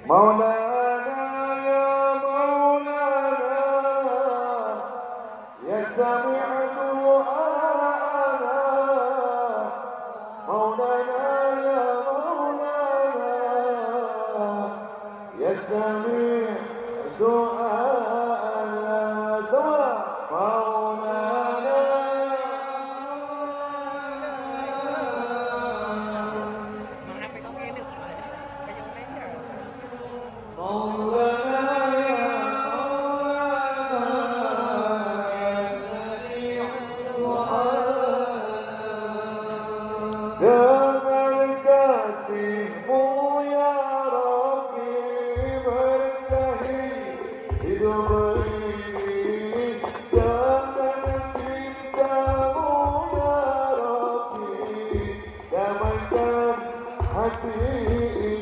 مولانا يا مولانا يا سميع دعاءنا مولانا يا مولانا يا سميع دعاءنا سوا مولانا dengan kasih-Mu ya Rabbi berkahi hidup ini dengan cinta-Mu ya Rabbi damaikan hati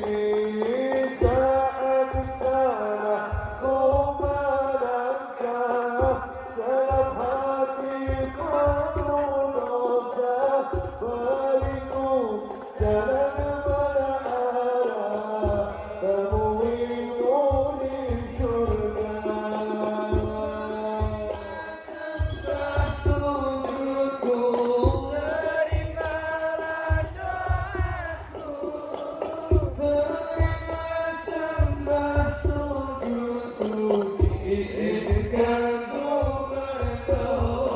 ini saat salah ku melangkah dalam hati penuh dosa beriku jalan berarah temuimu di surga sembah sujudku terimalah doaku terima sembah sujudku izinkan ku berdoa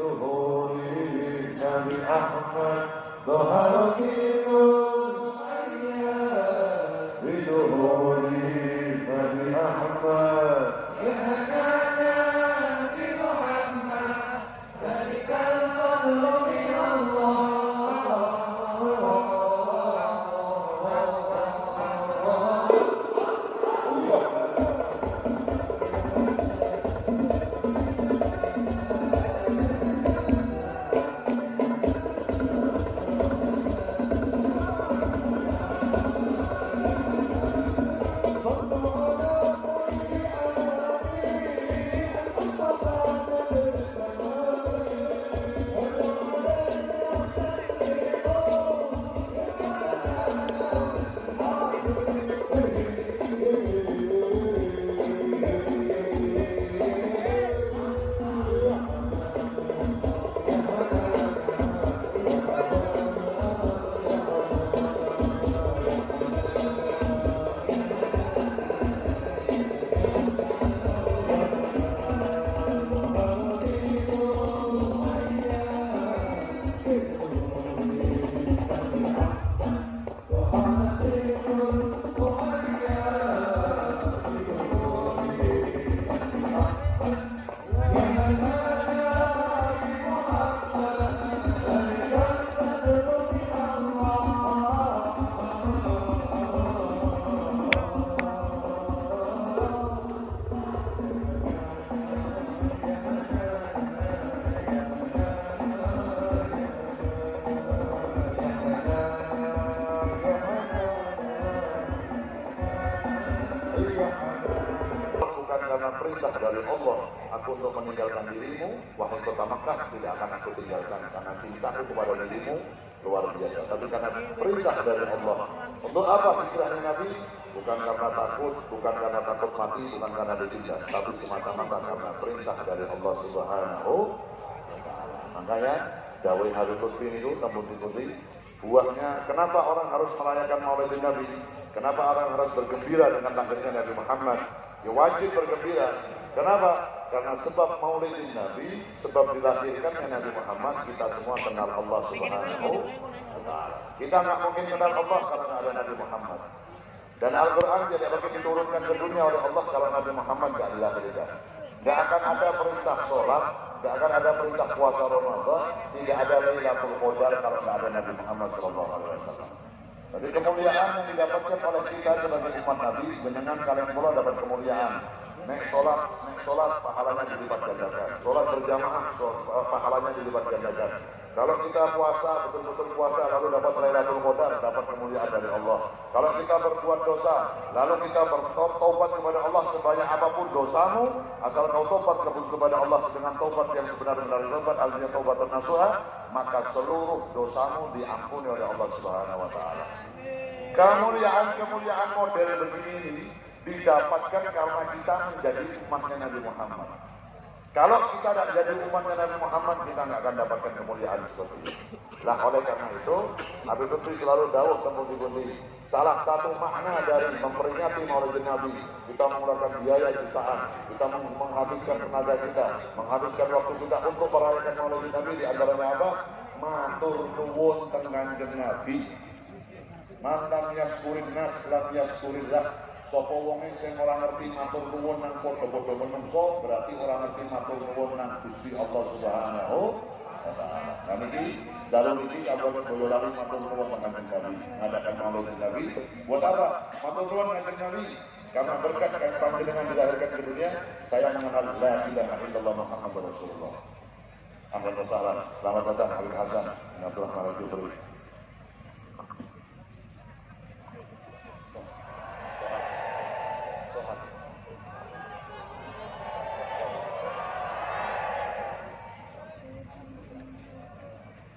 biduhuri Nabi Ahmad Baharatibun biduhuri Nabi Ahmad perintah dari Allah aku untuk meninggalkan dirimu, wahai kota Makkah, tidak akan aku tinggalkan karena cintaku kepada dirimu luar biasa. Tapi karena perintah dari Allah. Untuk apa istilahnya Nabi? Bukan karena takut, bukan karena takut mati, bukan karena ditindas, tapi semata-mata karena perintah dari Allah Subhanahu wa Ta'ala. Makanya dawai Habib Lutfi itu tembun-tembuti buahnya. Kenapa orang harus merayakan Maulid Nabi? Kenapa orang harus bergembira dengan lahirnya Nabi Muhammad? Ya wajib bergembira. Kenapa? Karena sebab Maulid Nabi, sebab dilahirkannya Nabi Muhammad, kita semua kenal Allah Subhanahu wa Ta'ala. Kita nggak mungkin kenal Allah kalau nggak ada Nabi Muhammad. Dan Al-Quran tidak akan diturunkan ke dunia oleh Allah kalau Nabi Muhammad nggak dilahirkan. Nggak akan ada perintah sholat, nggak akan ada perintah puasa Ramadan, tidak ada Lailatul Qadar kalau nggak ada Nabi Muhammad SAW. Jadi kemuliaan yang didapatkan oleh kita sebagai umat Nabi, jenengan kalian pula dapat kemuliaan. Naik sholat, pahalanya dilipat gandakan. Sholat berjamaah, pahalanya dilipat gandakan. Kalau kita puasa, betul-betul puasa, lalu dapat Lailatul Qadar, dapat kemuliaan dari Allah. Kalau kita berbuat dosa, lalu kita bertobat kepada Allah sebanyak apapun dosamu, asal kau tobat kepada Allah dengan tobat yang sebenar-benar tobat, artinya tobat nasuha, maka seluruh dosamu diampuni oleh Allah Subhanahu wa Ta'ala. Kemuliaan model begini didapatkan karena kita menjadi umatnya Nabi Muhammad. Kalau kita tidak jadi umatnya Nabi Muhammad, kita nggak akan dapatkan kemuliaan seperti itu. Lah oleh karena itu, Habib Lutfi selalu dawuh temui-temui. Salah satu makna dari memperingati Maulid Nabi, kita mengeluarkan biaya jutaan, kita menghabiskan tenaga kita, menghabiskan waktu kita untuk merayakan Maulid Nabi. Di antaranya apa? Matur nuwun teng Kanjeng Nabi. Man lam yaskurin nas lam yaskurillah. Sapa wonge sing ora ngerti matur nuwun nang padha-padha menungso, berarti ora ngerti matur nuwun nang Gusti Allah Subhanahu wa Ta'ala. Nah iki dalu iki kabeh Boyolali matur nuwun nang Kanjeng Nabi, ngadakan Maulid Nabi. Buat apa? Matur nuwun Kanjeng Nabi. Karena berkat panjenengan dilahirkan ke dunia, saya mengenal la ilaha illallah Muhammadur Rasulullah. Ahlan wa sahlan. Selamat datang Habib Hasan. Abdullah Marzuki.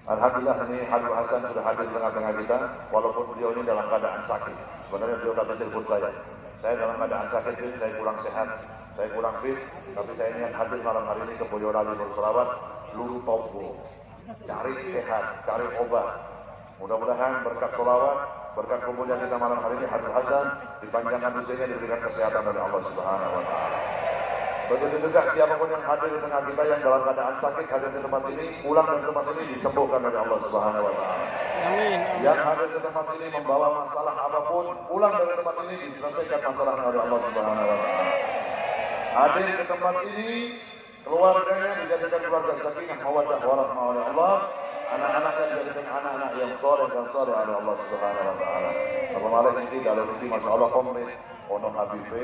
Alhamdulillah ini Habib Hasan sudah hadir di tengah-tengah kita, walaupun beliau ini dalam keadaan sakit. Sebenarnya beliau kata telepon saya dalam keadaan sakit, saya kurang sehat, saya kurang fit, tapi saya ingin hadir malam hari ini ke Boyolali berselawat, lulu topo, cari sehat, cari obat. Mudah-mudahan berkat selawat, berkat kumpulnya kita malam hari ini, Habib Hasan dipanjangkan usianya, diberikan kesehatan oleh Allah Subhanahu wa Ta'ala. Begitu juga siapapun yang hadir di tengah kita yang dalam keadaan sakit hadir di tempat ini, pulang dari tempat ini disembuhkan oleh Allah Subhanahu wa taala. Amin. Yang hadir di tempat ini membawa masalah apapun, pulang dari tempat ini diselesaikan masalahnya oleh Allah Subhanahu wa taala. Hadir ke tempat ini, keluarganya dijadikan keluarga sakinah mawaddah warahmah oleh Allah. Anak-anaknya dijadikan anak-anak yang soleh dan soleh oleh Allah Subhanahu wa taala. Apalagi nanti kalau nanti masyaallah komplit, ono Habibe,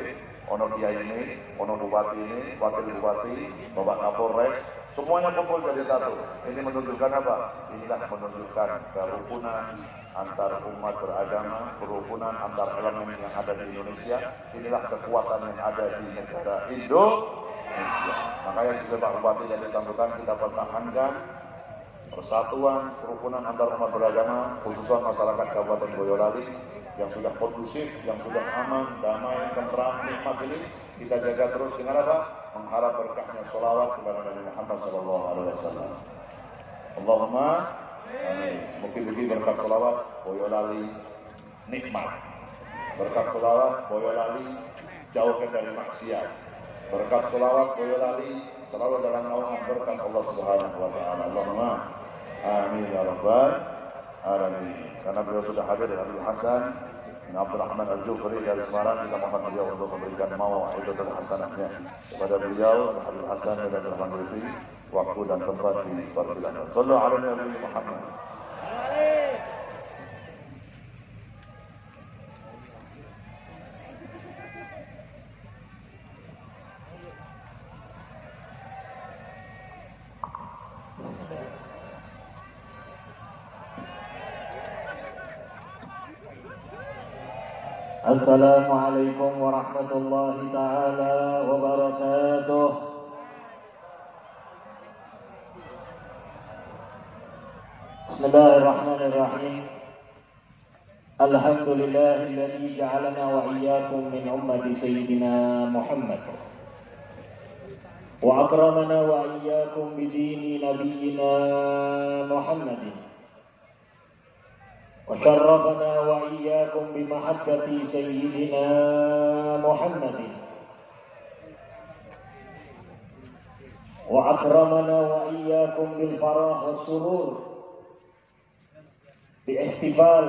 ono Kiai ini, ono Bupati ini, Wakil Bupati, Bapak Kapolres, semuanya kumpul jadi satu. Ini menunjukkan apa? Inilah menunjukkan kerukunan antar umat beragama, kerukunan antar elemen yang ada di Indonesia. Inilah kekuatan yang ada di negara Indonesia. Makanya sebagai Pak Bupati yang disampaikan kita pertahankan persatuan, kerukunan antar umat beragama, khususnya masyarakat Kabupaten Boyolali yang sudah kondusif, yang sudah aman, damai, tentram, nikmat ini kita jaga terus dengan apa? Mengharap berkahnya sholawat kepada Nabi Muhammad SAW. Allahumma amin. Mungkin berkat sholawat Boyolali nikmat, berkat sholawat Boyolali jauhkan dari maksiat, berkat sholawat Boyolali selalu dalam naungan berkat Allah Subhanahu wa taala. Allahumma amin ya rabbal alamin. Karena beliau sudah hadir dari Abdul Hasan bin Abdul Rahman Al-Jufri dari Semarang, kita mohon beliau untuk memberikan mau'izatul hasanahnya kepada beliau Abdul Hasan bin Abdul Rahman Al-Jufri, waktu dan tempat di persilakan. Sallallahu alaihi Nabi Muhammad. Assalamualaikum warahmatullahi ta'ala wabarakatuh. Bismillahirrahmanirrahim. Alhamdulillahilladzi ja'alana wa iyyakum min ummati sayyidina Muhammad wa akramana wa iyyakum bidini nabiyyina Muhammadin وشرفنا وإياكم بمحبة سيدنا محمد وأكرمنا وإياكم بالفرح والسرور باحتفال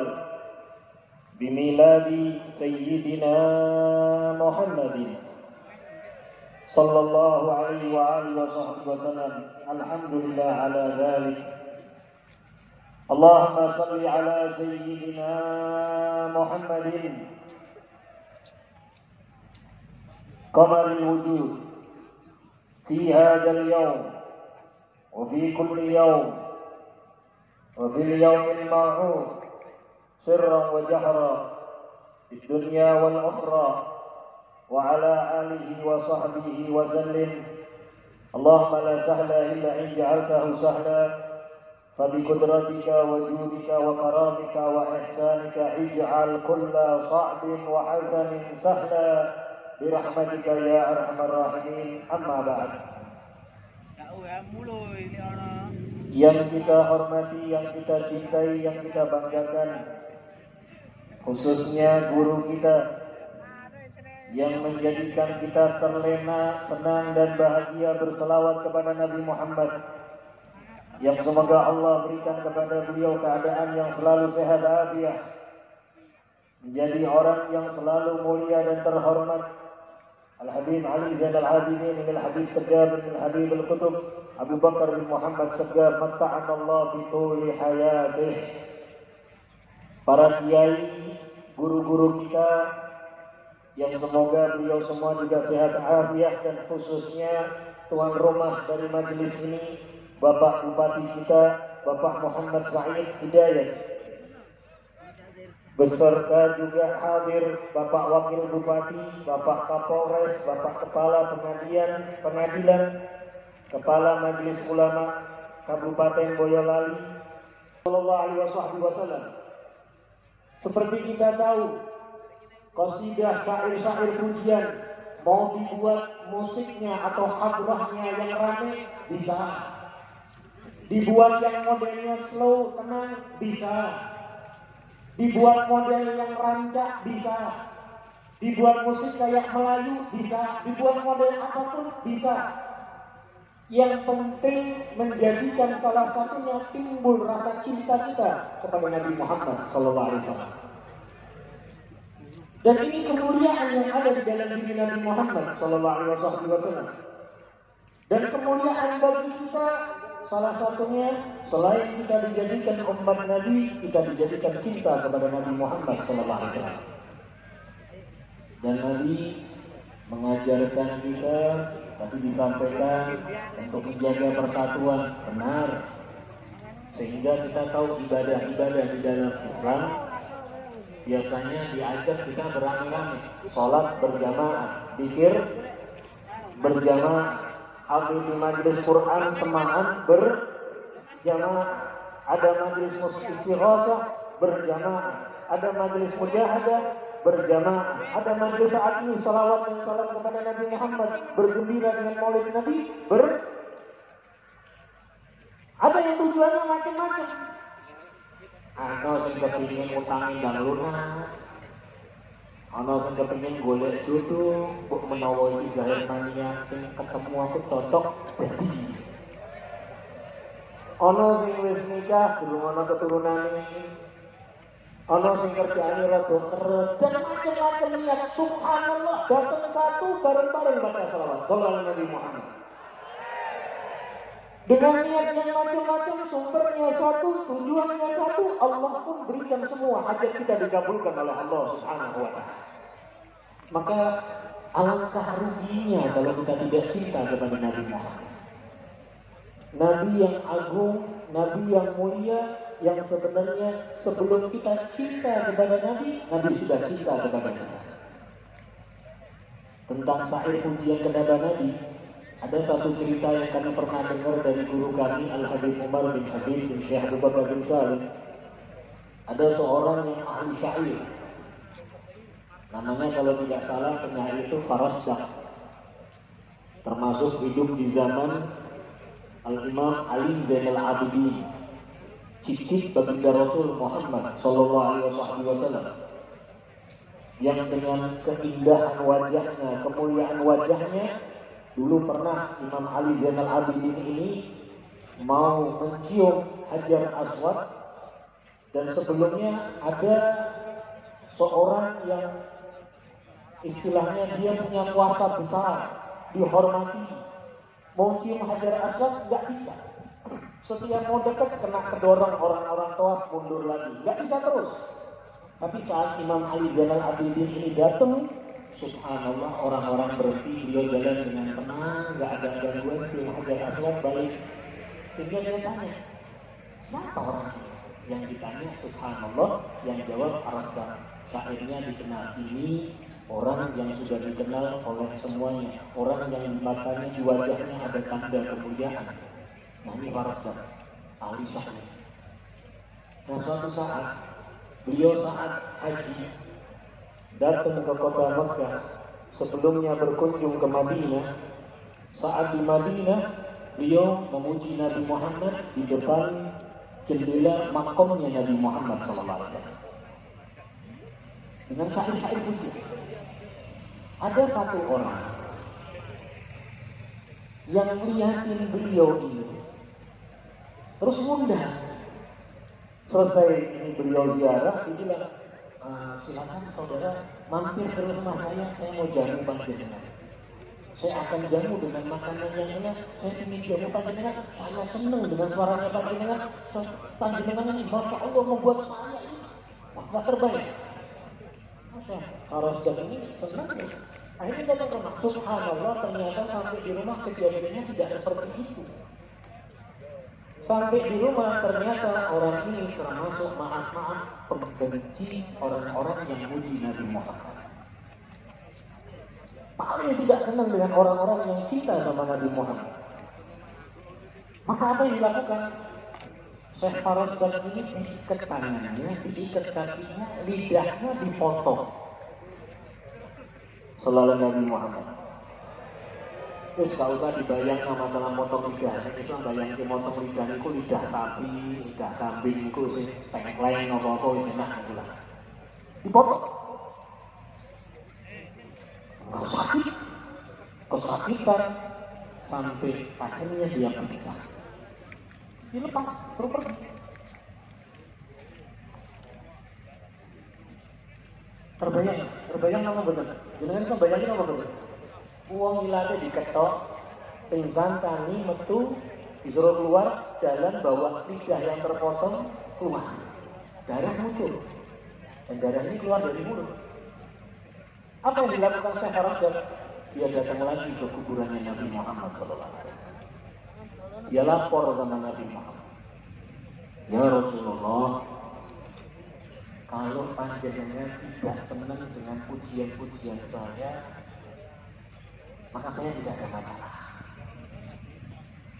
بميلاد سيدنا محمد صلى الله عليه وآله وصحبه وسلم. الحمد لله على ذلك. اللهم صل على سيدنا محمد قمر الوجود في هذا اليوم وفي كل يوم وفي اليوم الموعود سرا وجهرا في الدنيا والأخرى وعلى آله وصحبه وسلم. اللهم لا سهل إلا إن جعلته سهلا فبقدرتك وجودك وكرامك وإحسانك اجعل كل صعب وحزن سهلا برحمتك يا أرحم الراحمين. أما بعد. Yang kita hormati, yang kita cintai, yang kita banggakan, khususnya guru kita yang menjadikan kita terlena, senang dan bahagia berselawat kepada Nabi Muhammad, yang semoga Allah berikan kepada beliau keadaan yang selalu sehat afiat, menjadi orang yang selalu mulia dan terhormat. Al-Habib Ali Zainal Abidin bin Al-Habib Saggar bin Al-Habib Al-Qutub Abu Bakar bin Muhammad Saggar matta'anallah bi tuli hayatih. Para kiai, guru-guru kita yang semoga beliau semua juga sehat afiat, dan khususnya tuan rumah dari majelis ini Bapak Bupati kita, Bapak Muhammad Said Hidayat, beserta juga hadir Bapak Wakil Bupati, Bapak Kapolres, Bapak Kepala Pengadilan, Kepala Majelis Ulama Kabupaten Boyolali, sallallahu alaihi wasallam. Seperti kita tahu, qasidah syair-syair pujian mau dibuat musiknya atau hadrahnya yang ramai bisa, dibuat yang modelnya slow, tenang, bisa. Dibuat model yang rancak, bisa. Dibuat musik kayak Melayu bisa, dibuat model apapun bisa. Yang penting menjadikan salah satunya timbul rasa cinta kita kepada Nabi Muhammad SAW. Dan ini kemuliaan yang ada di dalam diri Nabi Muhammad SAW. Dan kemuliaan bagi kita salah satunya selain kita dijadikan umat Nabi, kita dijadikan cinta kepada Nabi Muhammad SAW. Dan Nabi mengajarkan kita, tapi disampaikan untuk menjaga persatuan, benar. Sehingga kita tahu ibadah-ibadah di dalam Islam biasanya diajak kita beramai-ramai, sholat berjamaah, zikir berjamaah, hadir di majelis Quran semaan berjamaah, ada majelis istighosah berjamaah, ada majelis mujahadah berjamaah, ada majelis saat ini salawat dan salam kepada Nabi Muhammad, bergembira dengan maulid Nabi, ada yang tujuannya macam-macam. Ana sing kepingin utangin dan lunas, ana sing kepingin golek jodoh, mbok menawa iki zahir mania sing ketemu aku cocok dadi. Ana sing wis nikah durung ana keturunane, ana sing kerjaane rada seret dan macam-macam niat. Subhanallah, datang satu bareng-bareng baca salawat kepada Nabi Muhammad. Dengan niat yang macam-macam, sumbernya satu, tujuannya satu, Allah pun berikan semua hajat kita dikabulkan oleh Allah Subhanahu wa Ta'ala. Maka alangkah ruginya kalau kita tidak cinta kepada Nabi Muhammad. Nabi yang agung, Nabi yang mulia, yang sebenarnya sebelum kita cinta kepada Nabi, Nabi sudah cinta kepada kita. Tentang syair pujian kepada Nabi, ada satu cerita yang kami pernah dengar dari guru kami Al-Habib Umar bin Habib bin Syekh Abu Bakar bin Salih. Ada seorang yang ahli syair, namanya kalau tidak salah penyair itu Farasdak, termasuk hidup di zaman Al-Imam Ali Zainal Abidin, cicit baginda Rasul Muhammad SAW, yang dengan keindahan wajahnya, kemuliaan wajahnya, dulu pernah Imam Ali Zainal Abidin ini mau mencium Hajar Aswad, dan sebelumnya ada seorang yang istilahnya dia punya kuasa besar, dihormati, mau cium Hajar Aswad nggak bisa. Setiap mau dekat kena kedorong orang-orang tawaf mundur lagi, nggak bisa terus. Tapi saat Imam Ali Zainal Abidin ini datang, subhanallah, orang-orang berhenti, beliau jalan dengan tenang, nggak ada gangguan, cium Hajar Aswad balik. Sehingga dia tanya, siapa orang ini? Yang ditanya subhanallah, yang jawab Farasdak. Syairnya dikenal, ini orang yang sudah dikenal oleh semuanya, orang yang di matanya, di wajahnya ada tanda kemuliaan. Nah ini Farasdak, ahli syair. Nah suatu saat, beliau saat haji datang ke kota Mekah, sebelumnya berkunjung ke Madinah. Saat di Madinah, beliau memuji Nabi Muhammad di depan jendela makomnya Nabi Muhammad SAW dengan syair-syair puji. Ada satu orang yang melihatin beliau ini, terus ngundang. Selesai ini beliau ziarah, dia bilang, silakan saudara mampir ke rumah saya mau jamu panjenengan. Saya akan jamu dengan makanan yang enak, saya ingin jamu panjenengan, saya senang dengan suaranya panjenengan. Panjenengan ini Masya Allah membuat saya ini wah terbaik. Farasdak ini senang. Akhirnya datang ke rumah, subhanallah, ternyata sampai di rumah kejadiannya tidak seperti itu. Sampai di rumah ternyata orang ini termasuk maaf pembenci orang-orang yang muji Nabi Muhammad. Paling tidak senang dengan orang-orang yang cinta sama Nabi Muhammad. Maka apa yang dilakukan? Syekh Farasdak ini diikat tangannya, diikat kakinya, lidahnya dipotong. Selalu Nabi Muhammad. Terus gak usah dibayangkan masalah motong lidah. Bisa bayangkan motong lidah itu lidah sapi, lidah kambing itu sih tengkleng apa-apa wis enak gitu lah. Dipotong. sakit, kesakitan, sampai akhirnya dia pingsan. Dilepas, terus pergi. Terbayang apa betul? Jangan kan bayangin apa betul? Uang ilate diketok, pingsan tani metu, disuruh keluar, jalan bawa lidah yang terpotong keluar, darah muncul, dan darah ini keluar dari mulut. Apa yang dilakukan Syekh Farosdak? Dia datang lagi ke kuburannya Nabi Muhammad SAW. Dia lapor sama Nabi Muhammad. Ya Rasulullah, kalau panjenengan tidak senang dengan pujian-pujian saya, maka saya tidak ada masalah.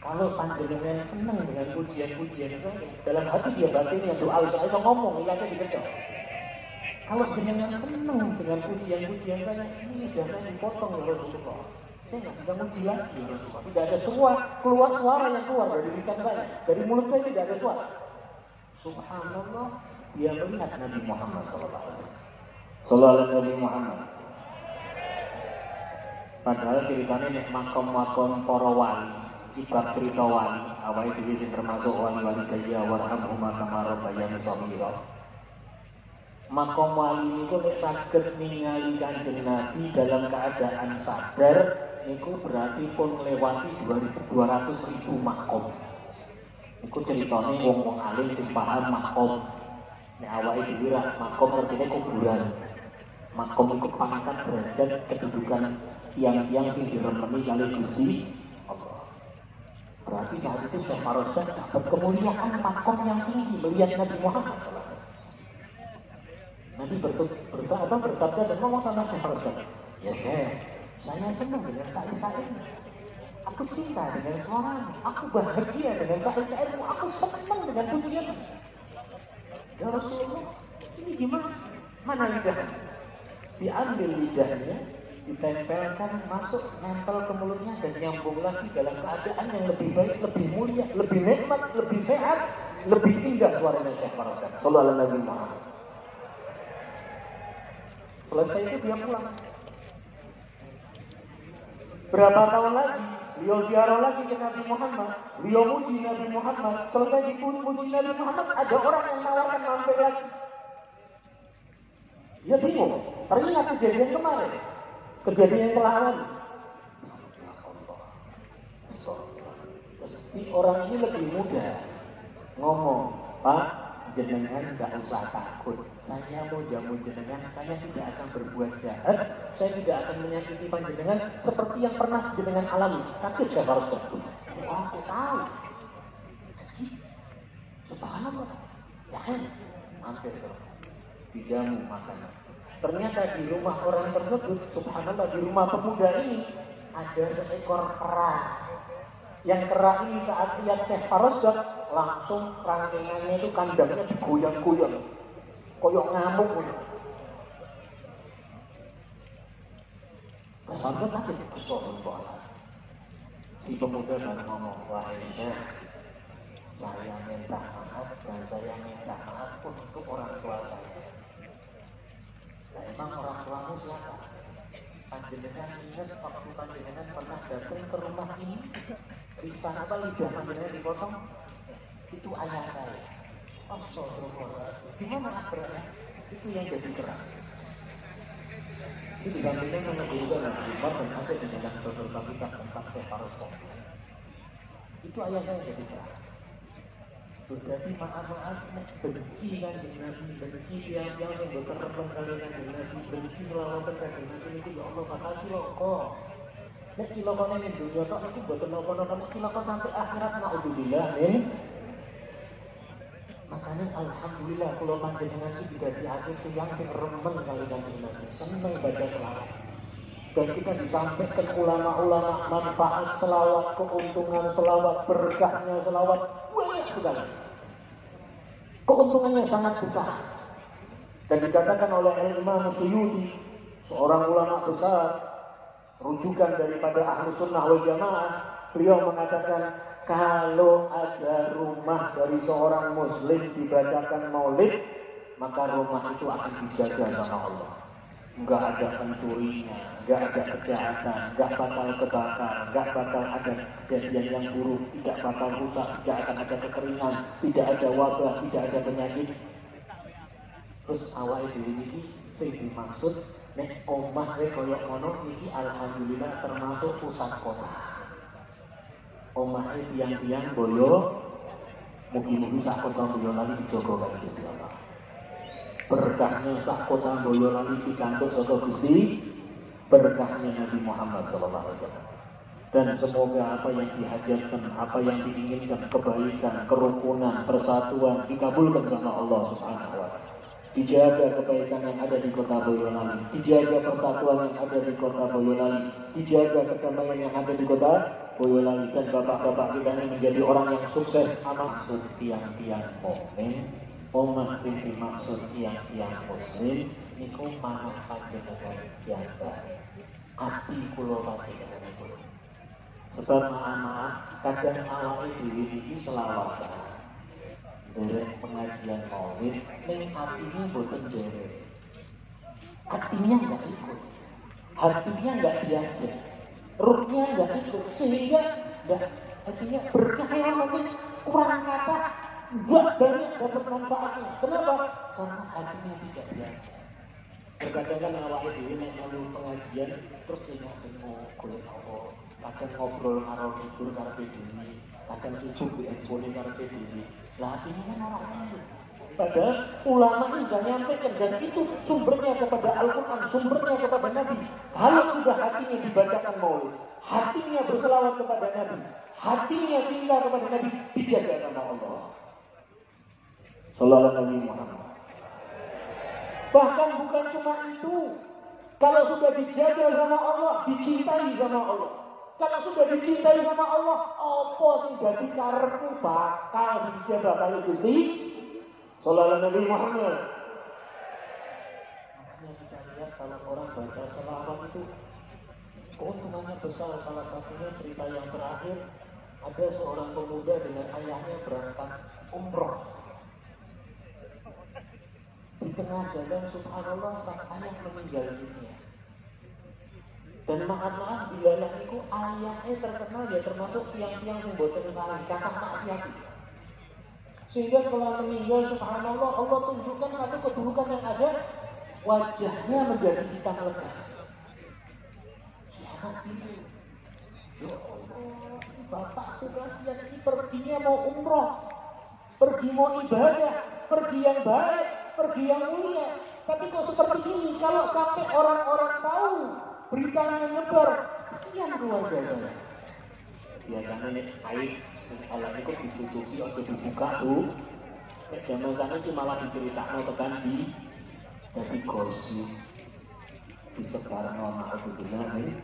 Kalau panjenengan senang dengan pujian-pujian saya, dalam hati dia batinnya doa saya ngomong, ilahnya dikejar. Kalau jenengan senang dengan pujian-pujian saya, ini jasa dipotong ya Rasulullah. Saya nggak bisa muji lagi ya Rasulullah. Tidak ada keluar suara yang keluar dari lisan saya, dari mulut saya tidak ada suara. Subhanallah, dia melihat Nabi Muhammad SAW. Sallallahu Nabi Muhammad. Padahal ceritanya nek makom-makom para wali, ibarat cerita wali, awalnya dhewe sing termasuk wali-wali kaya warhamhuma kama rabbayani shaghira. Makom wali itu nek saged ningali Kanjeng Nabi dalam keadaan sadar, niku berarti pun melewati 200.000 makom. Niku ceritanya wong-wong alim sing paham makom. Nek awake dhewe ra makom artine kuburan. Makom iku pangkat derajat kedudukan tiang-tiang sing diremeni kali Gusti Allah. Berarti saat itu Syekh Farosdak dapat kemuliaan makom yang tinggi melihat Nabi Muhammad SAW. Nabi bersabda dan ngomong sama Syekh Farosdak, ya Syekh, saya senang dengan syair-syairmu. Aku cinta dengan suaramu, aku bahagia dengan syair-syairmu, aku senang dengan pujianmu. Ya Rasulullah, ini gimana? Mana lidahnya? Diambil lidahnya, ditempelkan, masuk, nempel ke mulutnya dan nyambung lagi dalam keadaan yang lebih baik, lebih mulia, lebih nikmat, lebih sehat, lebih indah suaranya Syekh Farosdak. Sallallahu alaihi wasallam. Selesai itu dia pulang. Berapa tahun lagi, beliau ziarah lagi ke Nabi Muhammad, beliau muji Nabi Muhammad. Selesai dipuji Nabi Muhammad, ada orang yang menawarkan mampir lagi. Dia bingung, teringat kejadian kemarin, kejadian yang telah lalu. Si orang ini lebih muda ngomong, Pak, jenengan nggak usah takut. Saya mau jamu jenengan, saya tidak akan berbuat jahat, saya tidak akan menyakiti panjenengan seperti yang pernah jenengan alami. Tapi saya harus takut. Aku tahu. Subhanallah. Ya kan? Mampir terus. Dijamu makanan. Ternyata di rumah orang tersebut, subhanallah, di rumah pemuda ini ada seekor kera. Yang kera ini saat lihat Syekh Farosdak, langsung rantingannya itu kandangnya digoyang-goyang, koyok ngamuk. Farosdak kaget, astagfirullah. Si pemuda baru ngomong, wahai Syekh, saya minta maaf dan saya minta maaf untuk orang tua saya. Nah, emang orang tuamu siapa? Panjenengan ingat waktu panjenengan pernah datang ke rumah ini? Lisan apa lidah panjenengan dipotong? Itu ayah saya. Astagfirullah. Gimana kabarnya? Itu yang jadi keras. Itu di sampingnya menegurkan Nabi Muhammad dan ada di dalam beberapa kitab tentang Syekh Farosdak. Itu ayah saya jadi keras. Berarti maaf benci kan dengan benci yang berterang kalian dengan benci selawatan dengan itu ya Allah makasih loh kok. Nek cilokone ning dunya tok niku mboten napa-napa, ciloko sampai akhirat naudzubillah min. Makanya alhamdulillah kalau panjenengan itu juga diatur yang sing remen kali kanjeng Nabi. Seneng baca selawat. Dan kita disampaikan ulama-ulama manfaat selawat, keuntungan selawat, berkahnya selawat, banyak sekali. Keuntungannya sangat besar. Dan dikatakan oleh Imam Suyuti, seorang ulama besar, rujukan daripada Ahlus Sunnah wal Jamaah, beliau mengatakan kalau ada rumah dari seorang muslim dibacakan maulid, maka rumah itu akan dijaga sama Allah. nggak ada pencurinya, nggak ada kejahatan, nggak bakal kebakar, nggak bakal ada kejadian yang buruk, tidak bakal rusak, tidak akan ada kekeringan, tidak ada wabah, tidak ada penyakit. Terus awal ini sing dimaksud nek omah koyo ngono iki alhamdulillah termasuk pusat kota. Omah tiang-tiang boyo, mugi-mugi sak kota Boyolali dijogo kali Gusti Allah. Berkahnya sak kota Boyolali dikantuk saka Gusti, berkahnya Nabi Muhammad SAW. Dan semoga apa yang dihajatkan, apa yang diinginkan, kebaikan, kerukunan, persatuan dikabulkan sama Allah Subhanahu wa Ta'ala. Dijaga kebaikan yang ada di kota Boyolali, dijaga persatuan yang ada di kota Boyolali, dijaga kedamaian yang ada di kota Boyolali, dan bapak-bapak kita ini menjadi orang yang sukses. Maksud tiang-tiang mukmin, omah sing dimaksud tiang-tiang muslim niku manut panjenengan yang baik. Ati kula panjenengan niku. Sebab maaf kadang awake dhewe iki selawatan. Dari pengajian maulid, ning hatinya boten derek. Hatinya nggak ikut, hatinya nggak diajak, ruhnya nggak ikut, sehingga hatinya berkah yang mungkin kurang kata, nggak banyak dapat manfaatnya. Kenapa? Karena hatinya tidak diajak. Terkadang awak dhewe nek melu pengajian terus tengok golek apa, kadang ngobrol karo guru karepe dhewe, kadang sibuk di handphone karepe dhewe. Lah ini kan orang itu. Padahal ulama ini sudah nyampaikan, dan itu sumbernya kepada Al-Quran, sumbernya kepada Nabi. Kalau sudah hatinya dibacakan maulid, hatinya berselawat kepada Nabi, hatinya cinta kepada Nabi, dijaga sama Allah. Sallallahu alaihi Muhammad. Bahkan bukan cuma itu, kalau sudah dijaga sama Allah, dicintai sama Allah. Kalau sudah dicintai sama Allah, apa sing dadi karepmu bakal dijaga kali Gusti sallallahu alaihi Muhammad. Makanya kita lihat kalau orang baca selawat itu keuntungannya besar. Salah satunya cerita yang terakhir, ada seorang pemuda dengan ayahnya berangkat umroh. Di tengah jalan subhanallah sang ayah meninggal dunia. Dan maaf bila itu ayahnya terkenal ya termasuk tiang-tiang yang boten salah kakak maksiat. Sehingga setelah meninggal subhanallah Allah tunjukkan satu kedudukan yang ada, wajahnya menjadi hitam legah. Siapa ini? Ya Allah, bapakku kasihan ini perginya mau umroh, pergi mau ibadah, pergi yang baik, pergi yang mulia. Tapi kok seperti ini, kalau sampai orang-orang tahu, beritanya nyebar, kesian keluarga saya. Biasanya nih air alam itu ditutupi atau dibuka tuh. Zaman sana itu malah diceritakan tekan di dari gosip di sekarang nama Alhamdulillah nih.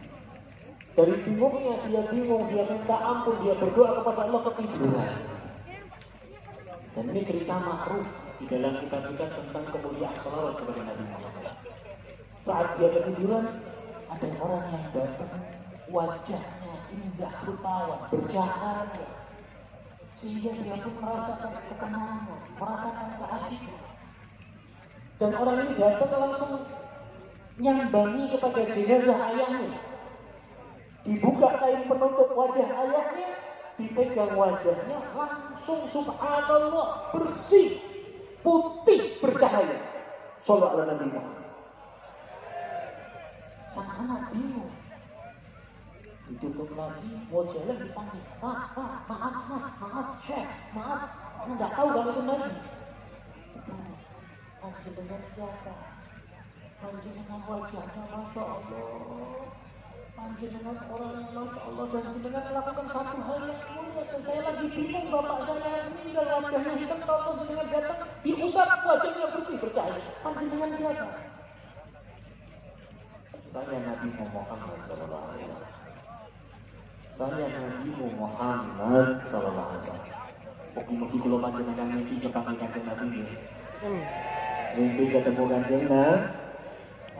Dari bingungnya dia bingung, dia minta ampun, dia berdoa kepada Allah ketiduran. Dan ini cerita ma'ruf di dalam kitab-kitab tentang kemuliaan salawat kepada Nabi Muhammad. Saat dia ketiduran, ada orang yang datang, wajahnya indah rupawan, bercahaya, sehingga dia pun merasakan ketenangan, merasakan keadilan. Dan orang ini datang langsung nyambangi kepada jenazah ayahnya, dibuka kain penutup wajah ayahnya, dipegang wajahnya, langsung subhanallah bersih, putih, bercahaya. Sallallahu alaihi wasallam. Sang anak bingung, ditutup lagi, mau jalan dipanggil, maaf mas, maaf syekh, maaf, nggak tahu kalau itu Nabi. Panjenengan siapa? Panjenengan wajahnya masya Allah, panjenengan orang yang masya Allah, dan panjenengan melakukan satu hal yang mulia. Dan saya lagi bingung, bapak saya yang meninggal wajahnya hitam, kalau panjenengan datang diusap wajahnya bersih bercahaya. Panjenengan siapa? Saya Nabi Muhammad sallallahu alaihi wasallam. Saya Nabi Muhammad sallallahu alaihi wasallam. Mugi-mugi kula panjenengan mimpi kepanggih Kanjeng Nabi. Mimpi ketemu Kanjeng Nabi.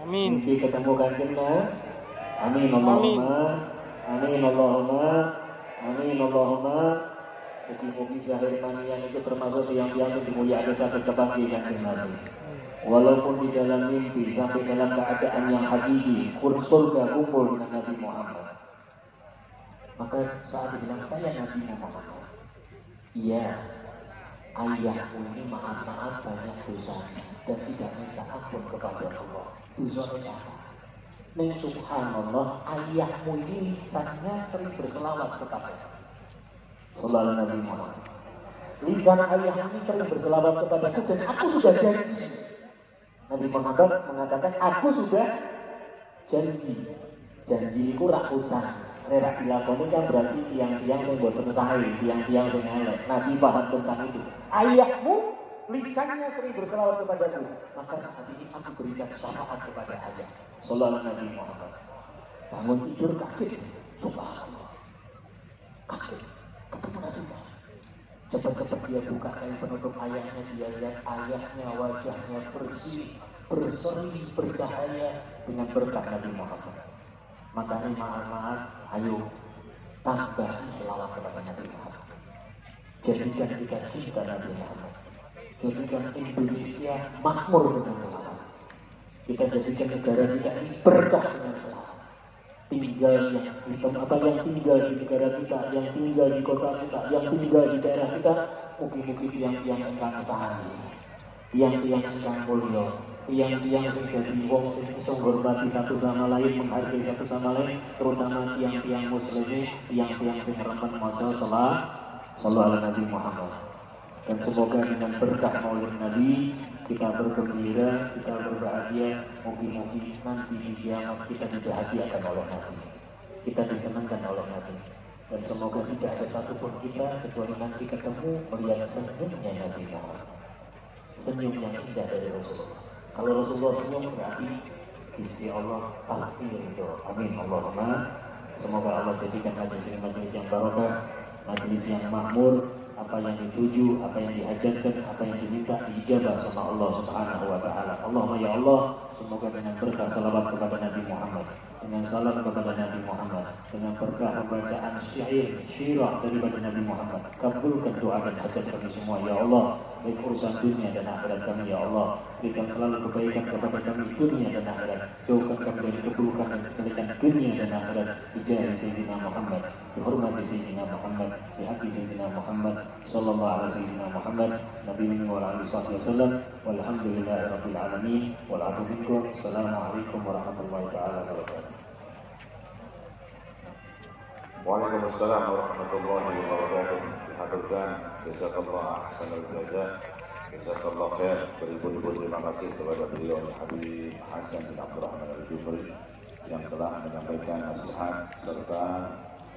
Amin. Mimpi ketemu Kanjeng Nabi. Amin Allahumma. Amin Allahumma. Amin Allahumma. Mugi-mugi sahir manian itu termasuk yang biasa dimuliakan sampai kepanggih Kanjeng Nabi. walaupun di dalam mimpi sampai dalam keadaan yang hakiki, surga kumpul dengan Nabi Muhammad. Maka saat dibilang saya Nabi Muhammad, iya, ayahmu ini maaf banyak dosa dan tidak minta ampun kepada Allah. Dosanya apa? Ning subhanallah, ayahmu ini lisannya sering berselawat kepada Sallallahu Nabi Muhammad. Lisan ayahmu ini sering berselawat kepadaku dan aku sudah janji. Nabi Muhammad mengatakan aku sudah janji. Janji itu rak utang. Nek dilakoni kan berarti tiang-tiang sing boten sae, tiang-tiang sing elek. Nabi paham tentang itu. Ayahmu lisannya sering berselawat kepadaku, maka saat ini aku berikan syafaat kepada ayah. Sallallahu Nabi Muhammad. Bangun tidur kaget. Subhanallah. Kaget. Ketemu Nabi Muhammad. Cepat-cepat dia buka kain penutup ayahnya, dia lihat ayahnya wajahnya bersih, berseri, bercahaya dengan berkah Nabi Muhammad. Makanya maaf, ayo tambahi selawat kepada Nabi Muhammad. Jadikan kita cinta Nabi Muhammad. Jadikan Indonesia makmur dengan selawat. Kita jadikan negara kita ini berkah dengan selawat. Tinggal yang tinggal di negara kita, yang tinggal di kota kita, yang tinggal di daerah kita, mugi-mugi tiang-tiang ingkang sahari, tiang-tiang ingkang mulya, tiang-tiang sing dadi wong sing iso hormati satu sama lain, menghargai satu sama lain, terutama tiang-tiang muslim, tiang-tiang sing remen maca sallallahu alaihi Nabi Muhammad. Dan semoga dengan berkah maulid Nabi kita bergembira, kita berbahagia, mugi-mugi nanti di kiamat kita dibahagiakan oleh Nabi, kita disenangkan oleh Nabi. Dan semoga tidak ada satupun kita kecuali nanti ketemu melihat senyumnya Nabi Muhammad, senyum yang indah dari Rasulullah. Kalau Rasulullah senyum berarti Gusti Allah pasti ridho. Amin Allahumma. Semoga Allah jadikan majelis yang barokah, majelis yang makmur. Apa yang dituju, apa yang dihajatkan, apa yang diminta diijabah sama Allah Subhanahu wa taala. Allahumma ya Allah, semoga dengan berkah salawat kepada Nabi Muhammad, dengan salam kepada Nabi Muhammad, dengan berkah pembacaan syirah daripada Nabi Muhammad, kabulkan doa dan hajat kami semua ya Allah, baik urusan dunia dan akhirat kami ya Allah. Berikan selalu kebaikan kepada kami dunia dan akhirat, jauhkan kami dari keburukan dan kejelekan dunia dan akhirat. Bijaya Sayyidina Muhammad, dihormati Sayyidina Muhammad, dihaki Sayyidina Muhammad, sallallahu alaihi Sayyidina Muhammad, Nabi wa alihi wasallam. Walhamdulillahirabbil alamin. Wal a'udzu bikum. Assalamualaikum warahmatullahi taala wabarakatuh. Waalaikumsalam warahmatullahi wabarakatuh. Dihaturkan jazakallah ahsanal jazaa. Jazakallah khair. Beribu-ribu terima kasih kepada beliau Habib Hasan bin Abdurrahman Al-Jufri yang telah menyampaikan nasihat serta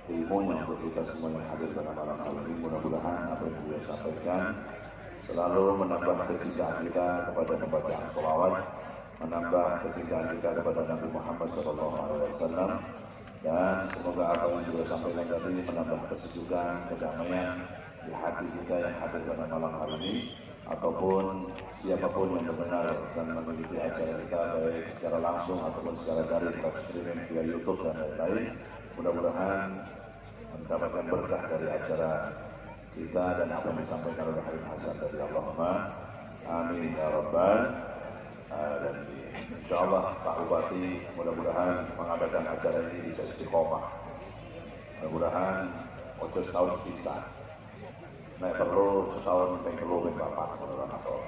ilmunya untuk kita semua yang hadir pada malam hari ini. Mudah-mudahan apa yang beliau sampaikan selalu menambah kecintaan kita kepada pembacaan sholawat, menambah kecintaan kita kepada Nabi Muhammad SAW, dan semoga apa yang beliau sampaikan tadi menambah kesejukan, kedamaian di hati kita yang hadir pada malam hari ini, ataupun siapapun yang mendengar dan mengikuti acara kita baik secara langsung ataupun secara daring live streaming via YouTube dan lain-lain. Mudah-mudahan mendapatkan berkah dari acara kita dan apa yang disampaikan oleh Habib Hasan dari Allahumma amin ya rabbal alamin. Insyaallah Pak Bupati mudah-mudahan mengadakan acara ini bisa istiqomah. Mudah-mudahan untuk setahun bisa. Nek perlu setahun ping 3 ping 4 orang atau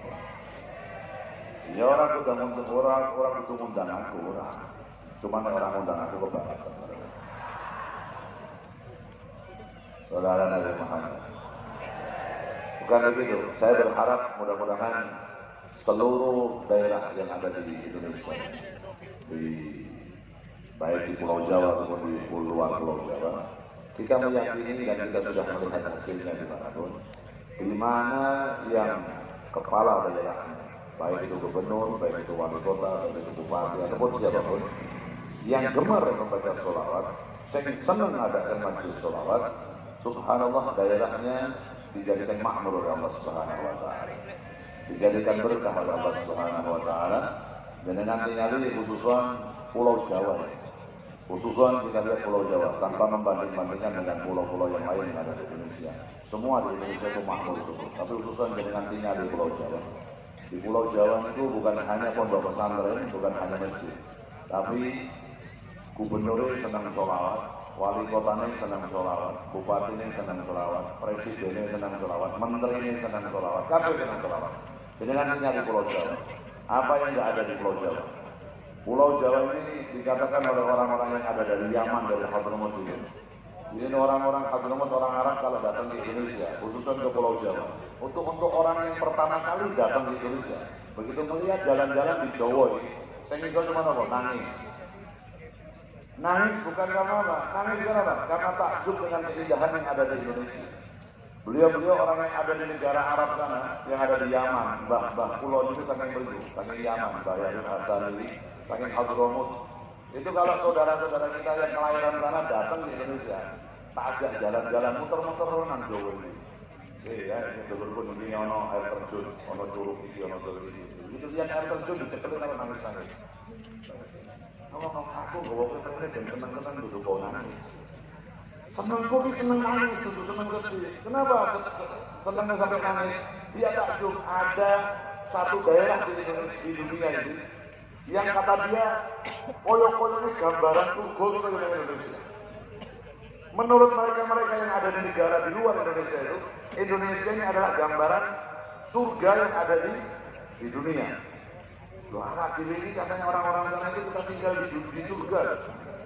ya orang kudu ngundang orang kudu ngundang aku orang. Cuma orang ngundang aku kebangetan. Saudara Nabi Muhammad. Bukan begitu. Saya berharap mudah-mudahan seluruh daerah yang ada di Indonesia, baik di Pulau Jawa ataupun di luar Pulau Jawa, kita meyakini dan kita sudah melihat hasilnya dimanapun, di mana yang kepala daerahnya, baik itu gubernur, baik itu wali kota, baik itu bupati ataupun siapapun, yang gemar membaca sholawat, saya senang adakan majelis sholawat. Subhanallah, daerahnya dijadikan makmur oleh Allah Subhanahu wa taala. Dijadikan berkah oleh Allah Subhanahu wa taala. Dan nanti khususan Pulau Jawa. Khususan kita lihat Pulau Jawa tanpa membanding-bandingkan dengan pulau-pulau yang lain yang ada di Indonesia. Semua di Indonesia itu makmur itu. Tapi khususan dengan nantinya di Pulau Jawa. Di Pulau Jawa itu bukan hanya pondok pesantren, bukan hanya masjid, tapi gubernurnya senang sholawat, wali kotanya senang sholawat, bupatinya senang sholawat, presidennya senang sholawat, menterinya senang sholawat, kabeh senang sholawat. Dengan di Pulau Jawa. Apa yang tidak ada di Pulau Jawa? Pulau Jawa ini dikatakan oleh orang-orang yang ada dari Yaman, dari Hadramaut ini. Ini orang-orang Hadramaut, orang Arab kalau datang ke Indonesia, khususnya ke Pulau Jawa. Untuk orang yang pertama kali datang ke Indonesia, begitu melihat jalan-jalan di Jawa ini, saya ingin cuma apa? Nangis. Nangis bukan karena apa? Nangis karena apa? Karena takjub dengan keindahan yang ada di Indonesia. Beliau-beliau orang yang ada di negara Arab sana, yang ada di Yaman, Mbah Pulau itu saking beliau, saking Yaman, Mbah Yahya Hasan, saking Hadramaut. Itu kalau saudara-saudara kita yang kelahiran sana datang di Indonesia, tak ajak jalan-jalan muter-muter nang Jawa ini. Iya, ini dulur-dulur ini ono air terjun, ono curug iki, ono curug iki. Itu yang air terjun dicekelin kalau nangis-nangis. Aku bawa ketemu dan senang-senang duduk kau nangis. Senang kopi, senang nangis, duduk senang sedih. Kenapa senangnya sampai nangis? Dia takjub ada satu daerah di Indonesia, di dunia ini yang kata dia koyo-koyo ini gambaran surga itu kayak Indonesia. Menurut mereka yang ada di negara di luar Indonesia itu, Indonesia ini adalah gambaran surga yang ada di dunia. Loh, anak ini katanya orang-orang sana itu kita tinggal di surga.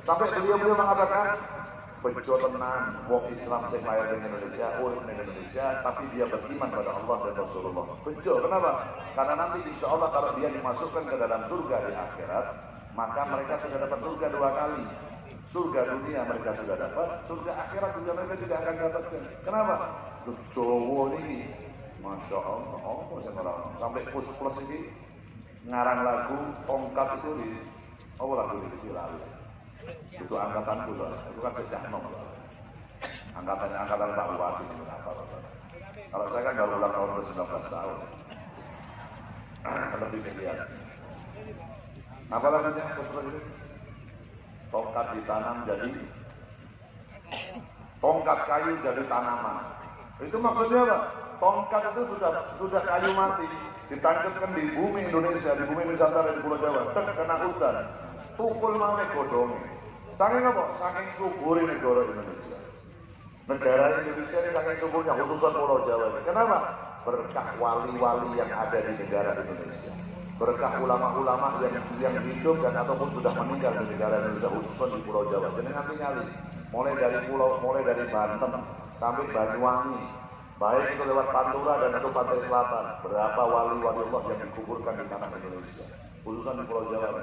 Sampai beliau mengatakan, bejo tenan, wong Islam sing lahir di Indonesia, urip di Indonesia, tapi dia beriman pada Allah dan Rasulullah. Bejo, kenapa? Karena nanti insya Allah kalau dia dimasukkan ke dalam surga di akhirat, maka mereka sudah dapat surga 2 kali. Surga dunia mereka sudah dapat, surga akhirat juga mereka juga akan dapatkan. Kenapa? Jawa ini, masya Allah, sampai plus ini ngarang lagu tongkat itu di, lagu di Cilali. Itu angkatan pula, itu kan sejak angkatan Pak Bupati. Kalau saya kan baru ulang tahun 19 tahun, lebih sekian. Apa namanya? Tongkat ditanam jadi tongkat kayu jadi tanaman. Itu maksudnya apa? Tongkat itu sudah kayu mati, ditangkapkan di bumi Indonesia, di bumi Nusantara, di Pulau Jawa, kena hutan, tukul mame godong. Saking apa? Saking subur negara Indonesia. Negara Indonesia ini saking suburnya, khususnya Pulau Jawa. Kenapa? Berkah wali-wali yang ada di negara Indonesia. Berkah ulama-ulama yang hidup dan ataupun sudah meninggal di negara Indonesia, khususnya di Pulau Jawa. Jadi nanti nyali, mulai dari Banten sampai Banyuwangi, baik itu lewat Pantura dan atau Pantai Selatan, berapa wali-wali Allah yang dikuburkan di tanah Indonesia, khususnya di Pulau Jawa.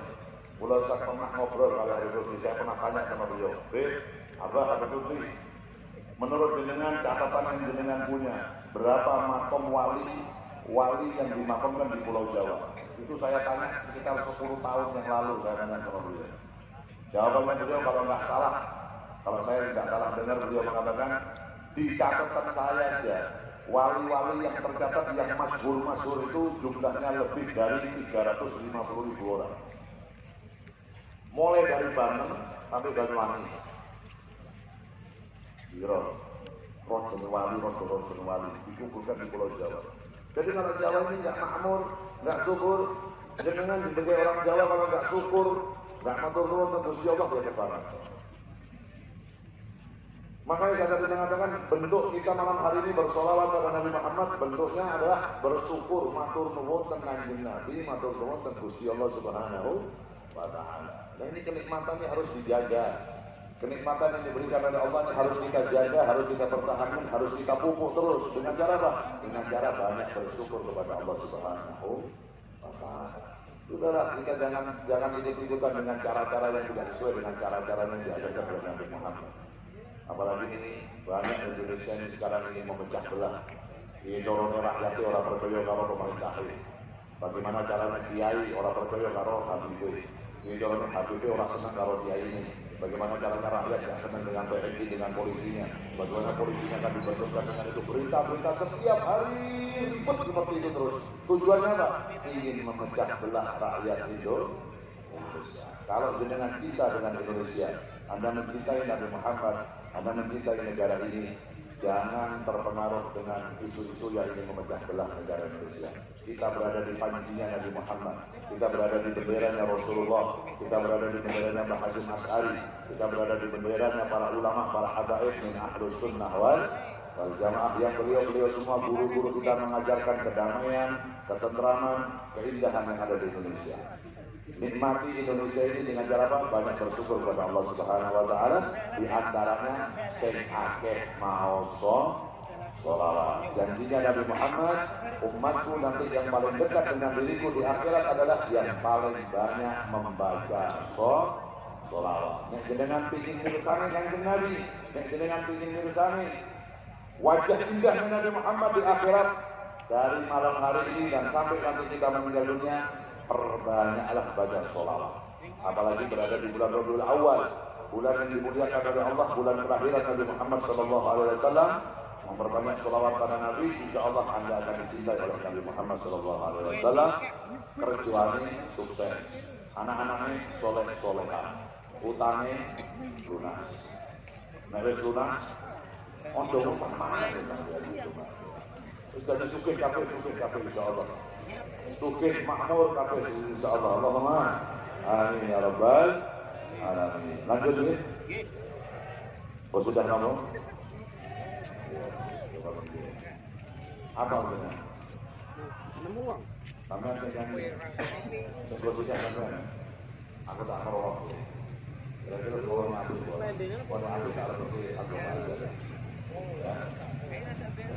Pulau saya pernah ngobrol kalau hari itu, saya pernah tanya sama beliau, Abah ada Putri, menurut jenengan catatan yang jenengan punya, berapa makom wali yang dimakamkan di Pulau Jawa? Itu saya tanya sekitar 10 tahun yang lalu saya tanya sama beliau. Jawabannya beliau kalau saya tidak salah dengar beliau mengatakan, di catatan saya aja, wali-wali yang tercatat yang masyhur itu jumlahnya lebih dari 350.000 orang. Mulai dari Banten sampai Banyuwangi. Rojo wali dikumpulkan di Pulau Jawa. Jadi kalau Jawa ini nggak makmur, nggak syukur, jenengan sebagai orang Jawa kalau nggak syukur, nggak matur nuwun tentang Gusti Allah ya keparat. Makanya saya tadi mengatakan bentuk kita malam hari ini bersolawat pada Nabi Muhammad, bentuknya adalah bersyukur, matur nuwun tentang Kanjeng Nabi, matur nuwun tentang Gusti Allah Subhanahu wa Ta'ala. Nah ini kenikmatan ini harus dijaga. Kenikmatan yang diberikan oleh Allah ini harus kita jaga, harus kita pertahankan, harus kita pupuk terus. Dengan cara apa? Dengan cara banyak bersyukur kepada Allah Subhanahu wa Ta'ala. Sudahlah, kita jangan ikut-ikutan dengan cara-cara yang tidak sesuai dengan cara-cara yang diajarkan oleh Nabi Muhammad. Apalagi ini banyak Indonesia ini sekarang ini memecah belah. Ini corongnya rakyatnya orang percaya karo pemerintah. Bagaimana caranya kiai orang percaya karo Habibie. Ini corongnya Habibie orang senang karo kiai ini. Bagaimana caranya rakyat yang senang dengan TNI, dengan polisinya. Bagaimana polisinya akan dibentukkan dengan itu. Berita-berita setiap hari ribet seperti itu terus. Tujuannya apa? Ingin memecah belah rakyat Indonesia. Kalau jenengan kita dengan Indonesia, Anda mencintai Nabi Muhammad, Anda mencintai negara ini, Jangan terpengaruh dengan isu-isu yang ingin memecah belah negara Indonesia. Kita berada di panjinya Nabi Muhammad, kita berada di benderanya Rasulullah, kita berada di benderanya Mbah Hasyim Asy'ari, kita berada di benderanya para ulama, para habaib min ahlus sunnah wal jamaah, yang beliau semua guru-guru kita mengajarkan kedamaian, ketentraman, keindahan yang ada di Indonesia. Nikmati Indonesia ini dengan cara apa? Banyak bersyukur kepada Allah Subhanahu wa taala, di antaranya sing akeh maoso sholawat. Janjinya Nabi Muhammad, umatku nanti yang paling dekat dengan diriku di akhirat adalah yang paling banyak membaca sholawat. Nek jenengan pengin mirsani Kanjeng Nabi, nek jenengan pengin mirsani wajah indah Nabi Muhammad di akhirat, dari malam hari ini dan sampai nanti kita meninggal dunia, perbanyaklah baca sholawat. Apalagi berada di bulan Rabiul Awal, bulan yang dimuliakan oleh Allah, bulan kelahiran Nabi Muhammad SAW. Memperbanyak sholawat pada Nabi, insya Allah Anda akan dicintai oleh Nabi Muhammad SAW. Kecuali sukses, anak-anaknya soleh-solehan, utangnya lunas. Nabi lunas, ojo mana sudah sukses kabeh insya Allah. Sukses makmur kabeh insyaallah. Allahumma amin ya rabbal alamin. Lanjut ini. Oh, sudah ngomong? Apa artinya? Nemu uang. Sampai nyanyi. Sebelum sudah sampai. Aku tak merokok. Kira-kira kalau ngaku boleh. Kalau aku tak lebih aku aja. Ya.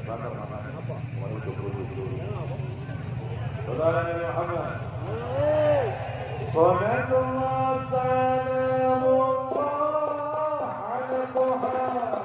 Bantar namanya. Mau itu dulu. Saudara Nabi Muhammad. Sallallahu salamullah ala Muhammad.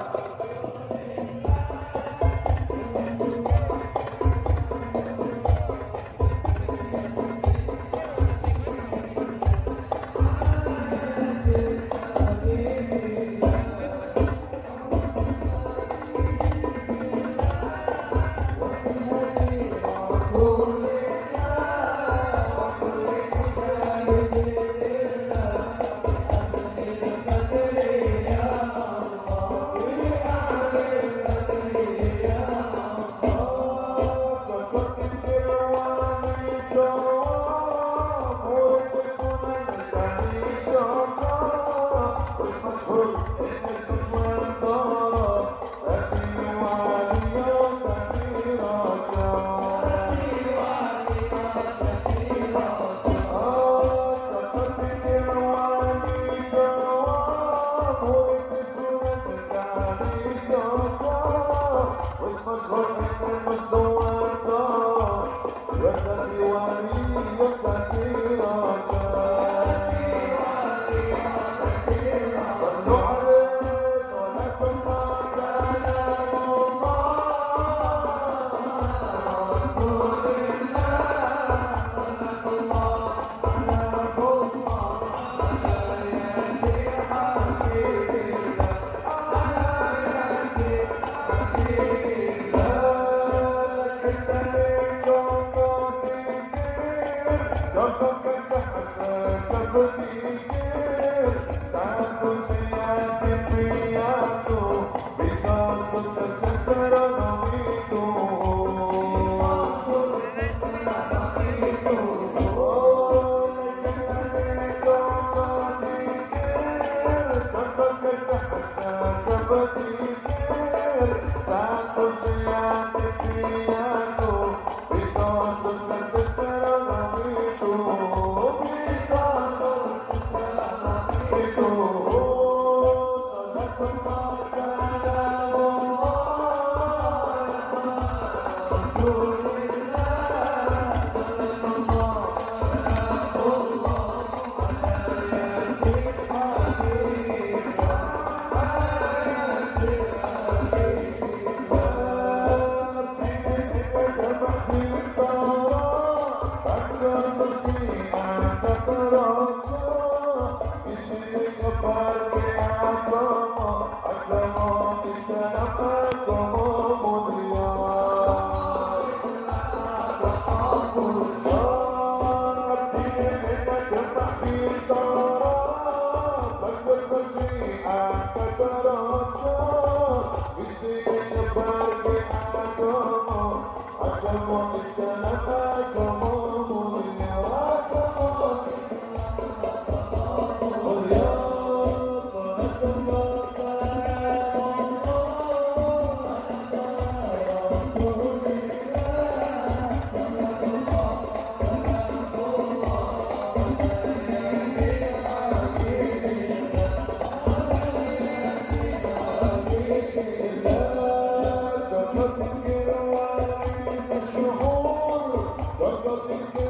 Thank you.